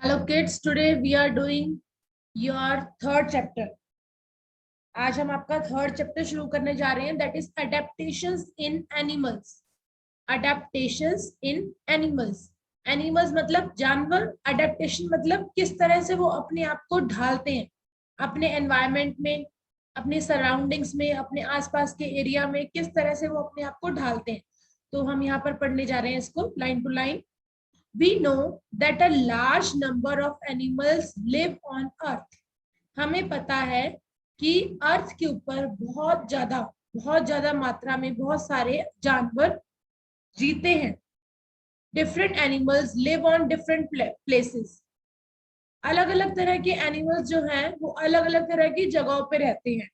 Hello kids, today we are doing your third chapter. आज हम आपका थर्ड चैप्टर शुरू करने जा रहे हैं, that is adaptations in animals. Adaptations in animals. Animals मतलब जानवर, अडेप्टेशन मतलब किस तरह से वो अपने आप को ढालते हैं अपने एनवायरमेंट में, अपने सराउंडिंग्स में, अपने आसपास के एरिया में, किस तरह से वो अपने आप को ढालते हैं. तो हम यहाँ पर पढ़ने जा रहे हैं इसको line to line. We know that a large number of animals live on earth. हमें पता है कि अर्थ के ऊपर बहुत ज्यादा मात्रा में बहुत सारे जानवर जीते हैं. Different animals live on different places. अलग अलग तरह के एनिमल्स जो हैं वो अलग अलग तरह की जगहों पे रहते हैं.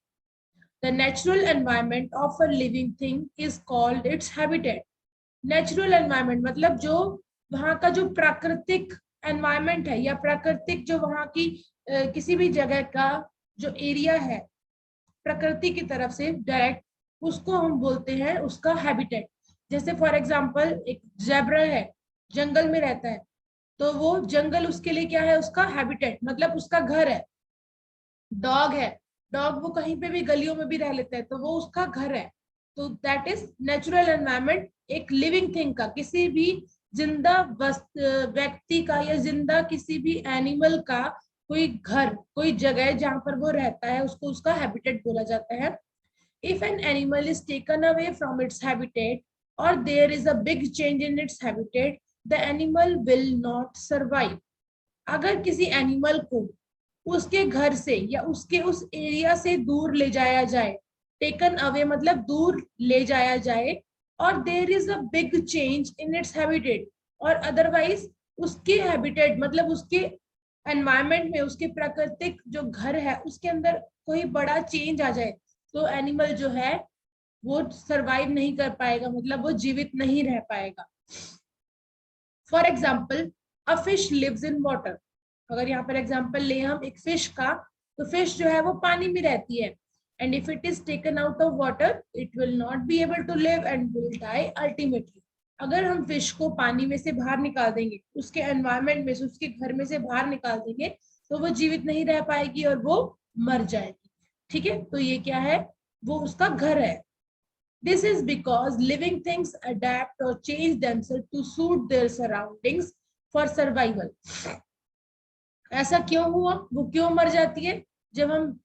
The natural environment of a living thing is called its habitat. Natural environment मतलब जो वहां का जो प्राकृतिक एनवायरमेंट है या प्राकृतिक जो वहां की किसी भी जगह का जो एरिया है प्रकृति की तरफ से डायरेक्ट, उसको हम बोलते हैं उसका हैबिटेट. जैसे फॉर एग्जांपल एक ज़ेब्रा है, जंगल में रहता है, तो वो जंगल उसके लिए क्या है, उसका हैबिटेट मतलब उसका घर है. डॉग है, डॉग वो कहीं पे भी गलियों में भी रह लेता है, तो वो उसका घर है. तो दैट इज नेचुरल एनवायरमेंट एक लिविंग थिंग का, किसी भी जिंदा व्यक्ति का या जिंदा किसी भी एनिमल का कोई घर, कोई जगह जहां पर वो रहता है, उसको उसका हैबिटेट बोला जाता है. If an animal is taken away from its habitat और there is a big change in its habitat, the animal will not survive. अगर किसी एनिमल को उसके घर से या उसके उस एरिया से दूर ले जाया जाए, टेकन अवे मतलब दूर ले जाया जाए, और there is a big change in its habitat, और अदरवाइज उसके हैबिटेट मतलब उसके एनवायरमेंट में, उसके प्राकृतिक जो घर है उसके अंदर कोई बड़ा चेंज आ जाए, तो एनिमल जो है वो सरवाइव नहीं कर पाएगा, मतलब वो जीवित नहीं रह पाएगा. For example a fish lives in water. अगर यहाँ पर एग्जाम्पल ले हम एक फिश का, तो फिश जो है वो पानी में रहती है, and if it is taken out of water it will not be able to live and will die ultimately. अगर हम फिश को पानी में से बाहर निकाल देंगे, उसके एनवायरमेंट में से, उसके घर में से बाहर निकाल देंगे, तो वो जीवित नहीं रह पाएगी और वो मर जाएगी. ठीक है, तो ये क्या है, वो उसका घर है. This is because living things adapt or change themselves to suit their surroundings for survival. ऐसा क्यों हुआ, वो क्यों मर जाती है. जब हम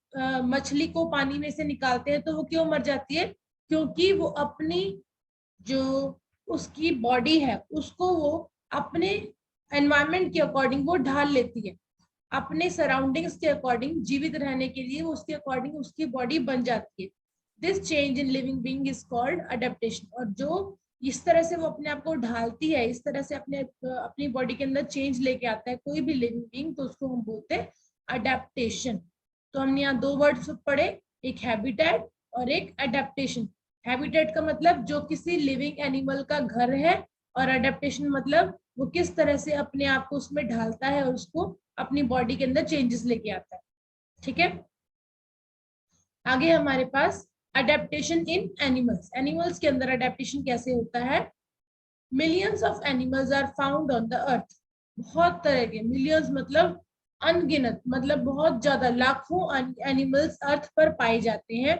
मछली को पानी में से निकालते हैं तो वो क्यों मर जाती है, क्योंकि वो अपनी जो उसकी बॉडी है उसको वो अपने एनवायरमेंट के अकॉर्डिंग वो ढाल लेती है, अपने सराउंडिंग्स के अकॉर्डिंग जीवित रहने के लिए वो उसके अकॉर्डिंग उसकी बॉडी बन जाती है. This change in living being is called adaptation. और जो इस तरह से वो अपने आप को ढालती है, इस तरह से अपनी बॉडी के अंदर चेंज लेके आता है कोई भी लिविंग बीइंग, तो उसको हम बोलते हैं अडेप्टेशन. तो हमने यहाँ दो वर्ड्स पढ़े, एक हैबिटेट और एक अडेप्टेशन. हैबिटेट का मतलब जो किसी लिविंग एनिमल का घर है, और अडेप्टेशन मतलब वो किस तरह से अपने आप को उसमें ढालता है और उसको अपनी बॉडी के अंदर चेंजेस लेके आता है. ठीक है, आगे हमारे पास अडेप्टेशन इन एनिमल्स. एनिमल्स के अंदर अडेप्टेशन कैसे होता है. Millions of animals are found on the earth. बहुत तरह के, मिलियंस मतलब अनगिनत, मतलब बहुत ज्यादा, लाखों एनिमल्स अर्थ पर पाए जाते हैं.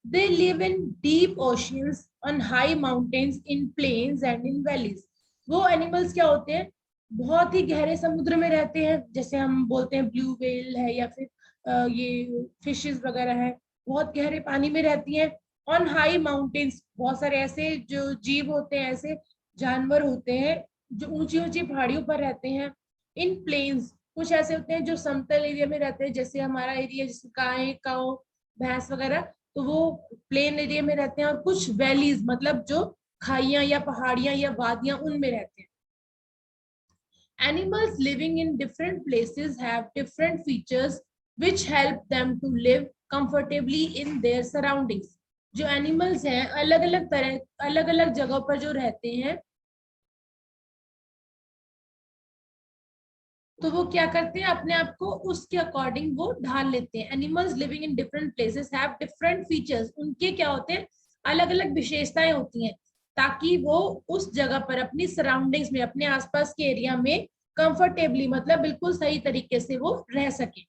They live in deep oceans, on high mountains, in plains and in valleys. वो एनिमल्स क्या होते हैं, बहुत ही गहरे समुद्र में रहते हैं, जैसे हम बोलते हैं ब्लू व्हेल है या फिर ये फिशेस वगैरह है, बहुत गहरे पानी में रहती हैं. ऑन हाई माउंटेन्स, बहुत सारे ऐसे जो जीव होते हैं, ऐसे जानवर होते हैं जो ऊंची ऊंची पहाड़ियों पर रहते हैं. इन प्लेन्स, कुछ ऐसे होते हैं जो समतल एरिया में रहते हैं, जैसे हमारा एरिया, जैसे गाय, काऊ, भैंस वगैरह, तो वो प्लेन एरिया में रहते हैं. और कुछ वैलीज मतलब जो खाइयां या पहाड़ियां या वादियां, उनमें रहते हैं. Animals living in different places have different features which help them to live comfortably in their surroundings. जो एनिमल्स हैं अलग अलग तरह, अलग अलग जगहों पर जो रहते हैं, तो वो क्या करते हैं, अपने आप को उसके अकॉर्डिंग वो ढाल लेते हैं. Animals living in different places have different features. उनके क्या होते हैं, अलग अलग विशेषताएं होती हैं, ताकि वो उस जगह पर अपनी सराउंडिंग्स में, अपने आसपास के एरिया में कंफर्टेबली मतलब बिल्कुल सही तरीके से वो रह सके।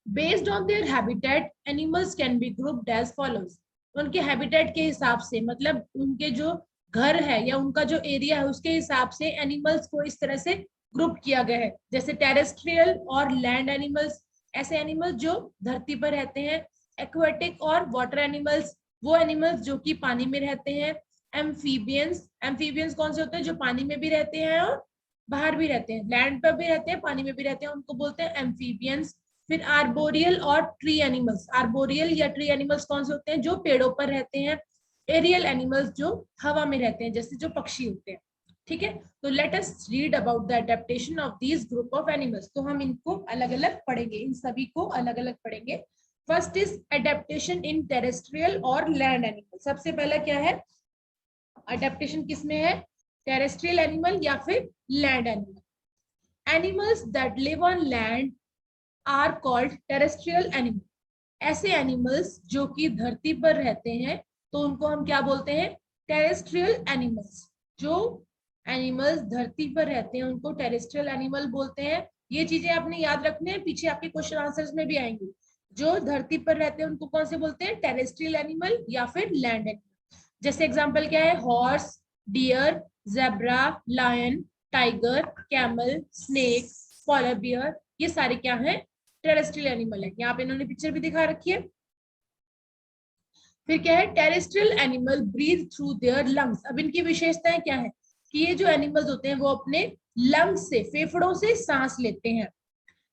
Based on their habitat animals can be grouped as follows. उनके हैबिटेट के हिसाब से मतलब उनके जो घर है या उनका जो एरिया है उसके हिसाब से एनिमल्स को इस तरह से ग्रुप किया गया है। जैसे टेरेस्ट्रियल और लैंड एनिमल्स, ऐसे एनिमल्स जो धरती पर रहते हैं। एक्वेटिक और वाटर एनिमल्स, वो एनिमल्स जो कि पानी में रहते हैं। एम्फीबियंस, एम्फीबियंस कौन से होते हैं? जो पानी में भी रहते हैं और बाहर भी रहते हैं, लैंड पर भी रहते हैं पानी में भी रहते हैं, उनको बोलते हैं एम्फीबियंस। फिर आर्बोरियल और ट्री एनिमल्स, आर्बोरियल या ट्री एनिमल्स कौन से होते हैं? जो पेड़ों पर रहते हैं। एरियल एनिमल्स जो हवा में रहते हैं, जैसे जो पक्षी होते हैं। ठीक है, तो let us read about the adaptation of these group of animals. तो हम इनको अलग अलग पढ़ेंगे, इन सभी को अलग अलग पढ़ेंगे। First is adaptation in terrestrial और लैंड एनिमल। सबसे पहला क्या है? अडेप्टेशन किसमें है? टेरेस्ट्रियल एनिमल या फिर land animal. Animals that live on land are called terrestrial animal. ऐसे एनिमल्स जो कि धरती पर रहते हैं तो उनको हम क्या बोलते हैं? Terrestrial animals. जो एनिमल्स धरती पर रहते हैं उनको टेरेस्ट्रियल एनिमल बोलते हैं। ये चीजें आपने याद रखने हैं, पीछे आपके क्वेश्चन आंसर्स में भी आएंगे। जो धरती पर रहते हैं उनको कौन से बोलते हैं? टेरेस्ट्रियल एनिमल या फिर लैंड एनिमल। जैसे एग्जांपल क्या है? Horse, deer, zebra, lion, tiger, camel, snake, polar bear, ये सारे क्या हैं? टेरेस्ट्रियल एनिमल है। यहाँ पे इन्होंने पिक्चर भी दिखा रखी है। फिर क्या है? Terrestrial animal breathe through their lungs. अब इनकी विशेषताएं क्या है? कि ये जो एनिमल्स होते हैं वो अपने लंग्स से, फेफड़ों से सांस लेते हैं।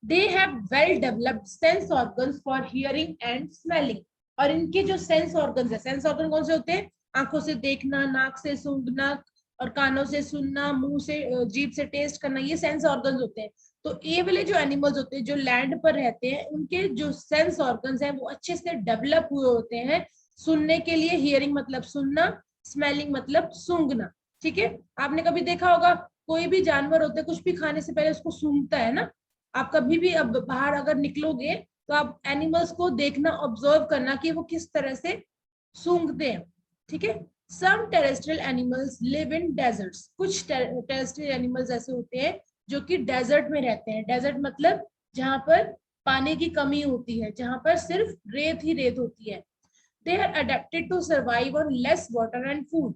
They have well developed sense organs for hearing and smelling. और इनके जो सेंस ऑर्गन्स है, सेंस ऑर्गन कौन से होते हैं? आंखों से देखना, नाक से सूंघना और कानों से सुनना, मुंह से, जीभ से टेस्ट करना, ये सेंस ऑर्गन्स होते हैं। तो ये वाले जो एनिमल्स होते हैं जो लैंड पर रहते हैं उनके जो सेंस ऑर्गन्स हैं वो अच्छे से डेवलप हुए होते हैं सुनने के लिए। हियरिंग मतलब सुनना, स्मेलिंग मतलब सूंघना। ठीक है, आपने कभी देखा होगा कोई भी जानवर होता है कुछ भी खाने से पहले उसको सूंघता है ना। आप कभी भी अब बाहर अगर निकलोगे तो आप एनिमल्स को देखना, ऑब्जर्व करना कि वो किस तरह से सूंघते हैं। ठीक है, some terrestrial animals live in deserts. कुछ टेरेस्ट्रियल एनिमल्स ऐसे होते हैं जो कि डेजर्ट में रहते हैं। डेजर्ट मतलब जहां पर पानी की कमी होती है, जहां पर सिर्फ रेत ही रेत होती है। They are adapted to survive on less water and food.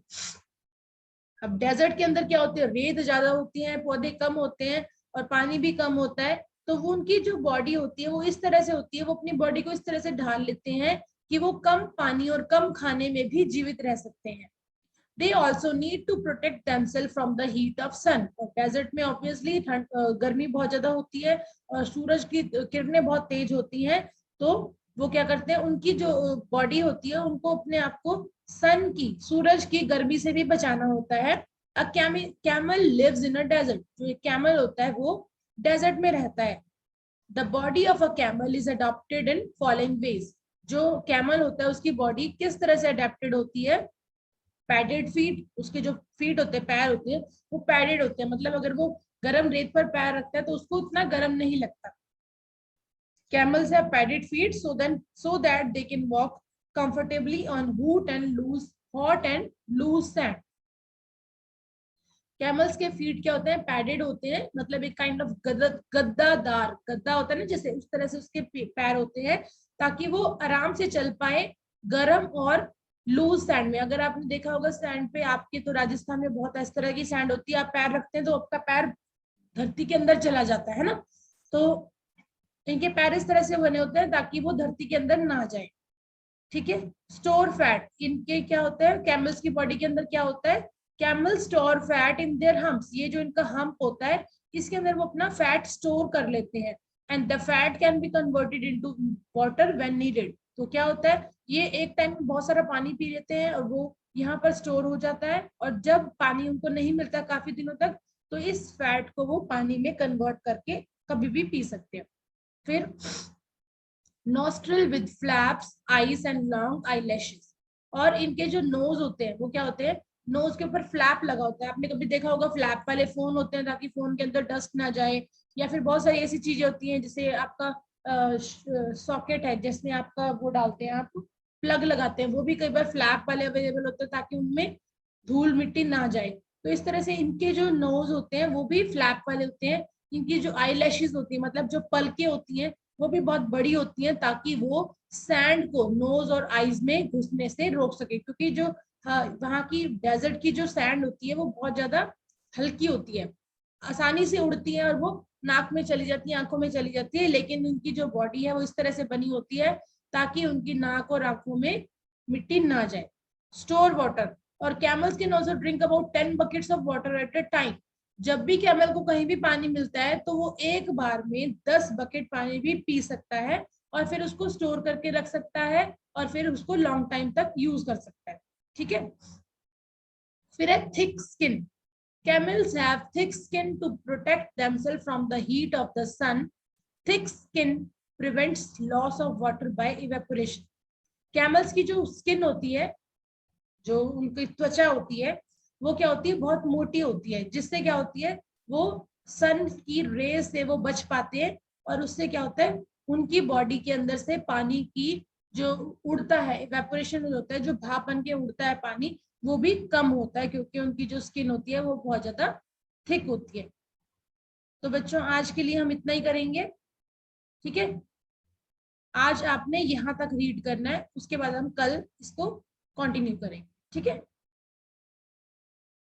अब डेजर्ट के अंदर क्या होती है? रेत ज्यादा होती है, पौधे कम होते हैं और पानी भी कम होता है। तो वो उनकी जो बॉडी होती है वो इस तरह से होती है, वो अपनी बॉडी को इस तरह से ढाल लेते हैं कि वो कम पानी और कम खाने में भी जीवित रह सकते हैं। They also need to protect themselves from the heat of sun। और डेजर्ट में ऑब्वियसली गर्मी बहुत ज्यादा होती है और सूरज की किरणें बहुत तेज होती हैं। तो वो क्या करते हैं? उनकी जो बॉडी होती है उनको अपने आप को सन की, सूरज की गर्मी से भी बचाना होता है। A camel lives in a desert. जो एक कैमल होता है वो डेजर्ट में रहता है। The body of a camel is adopted in following veg. जो कैमल होता है उसकी बॉडी किस तरह से अडेप्टेड होती है? पैडेड फीट, उसके जो फीट होते हैं, पैर होते हैं, वो पैडेड होते हैं। मतलब अगर वो गर्म रेत पर पैर रखता है तो उसको उतना गर्म नहीं लगता। Camels have padded feet so that they can walk comfortably on hot and loose sand। Camels के फीट क्या होते हैं? पैडेड होते हैं, मतलब एक काइंड ऑफ गद्दादार, गद्दा होता है ना जैसे, उस तरह से उसके पैर होते हैं ताकि वो आराम से चल पाए गर्म और लूज सैंड में। अगर आपने देखा होगा सैंड पे, आपके तो राजस्थान में बहुत इस तरह की सैंड होती है, आप पैर रखते हैं तो आपका पैर धरती के अंदर चला जाता है ना। तो इनके पैर इस तरह से बने होते हैं ताकि वो धरती के अंदर ना जाए। ठीक है, स्टोर फैट, इनके क्या होता है? कैमल्स की बॉडी के अंदर क्या होता है? Camel store fat in their humps. ये जो इनका हम्प होता है इसके अंदर वो अपना फैट स्टोर कर लेते हैं। And the fat can be converted into water when needed. तो क्या होता है? ये एक टाइम में बहुत सारा पानी पी लेते हैं और वो यहाँ पर स्टोर हो जाता है, और जब पानी उनको नहीं मिलता काफी दिनों तक तो इस फैट को वो पानी में कन्वर्ट करके कभी भी पी सकते हैं। फिर nostril with flaps, eyes and long eyelashes. और इनके जो नोज होते हैं वो क्या होते हैं? नोज के ऊपर फ्लैप लगा होता है। आपने कभी देखा होगा फ्लैप वाले फोन होते हैं ताकि फोन के अंदर डस्ट ना जाए, या फिर बहुत सारी ऐसी चीजें होती हैं जैसे आपका सॉकेट है जिसमें आपका वो डालते हैं, आप प्लग लगाते हैं, वो भी कई बार फ्लैप वाले अवेलेबल होते हैं ताकि उनमें धूल मिट्टी ना जाए। तो इस तरह से इनके जो नोज होते हैं वो भी फ्लैप वाले होते हैं। इनकी जो आई लैशेज होती है, मतलब जो पलकें होती हैं, वो भी बहुत बड़ी होती हैं, ताकि वो सैंड को नोज और आईज में घुसने से रोक सके। क्योंकि जो वहाँ की डेजर्ट की जो सैंड होती है वो बहुत ज्यादा हल्की होती है, आसानी से उड़ती है और वो नाक में चली जाती है, आंखों में चली जाती है। लेकिन उनकी जो बॉडी है वो इस तरह से बनी होती है ताकि उनकी नाक और आंखों में मिट्टी ना जाए। स्टोर वाटर, और camels can also drink about 10 buckets of water at a time. जब भी कैमल को कहीं भी पानी मिलता है तो वो एक बार में 10 बकेट पानी भी पी सकता है, और फिर उसको स्टोर करके रख सकता है, और फिर उसको लॉन्ग टाइम तक यूज कर सकता है। ठीक है। फिर है thick skin. Camels have thick skin to protect themselves from the heat of the sun. Thick skin prevents loss of water by evaporation. Camels की जो स्किन होती है, जो उनकी त्वचा होती है, वो क्या होती है, बहुत मोटी होती है, जिससे क्या होती है, वो सन की रे से वो बच पाते हैं। और उससे क्या होता है, उनकी बॉडी के अंदर से पानी की जो उड़ता है, इवेपोरेशन होता है, जो भाप बन के उड़ता है पानी, वो भी कम होता है, क्योंकि उनकी जो स्किन होती है वो बहुत ज्यादा थिक होती है। तो बच्चों आज के लिए हम इतना ही करेंगे। ठीक है, आज आपने यहाँ तक रीड करना है, उसके बाद हम कल इसको कंटिन्यू करेंगे। ठीक है।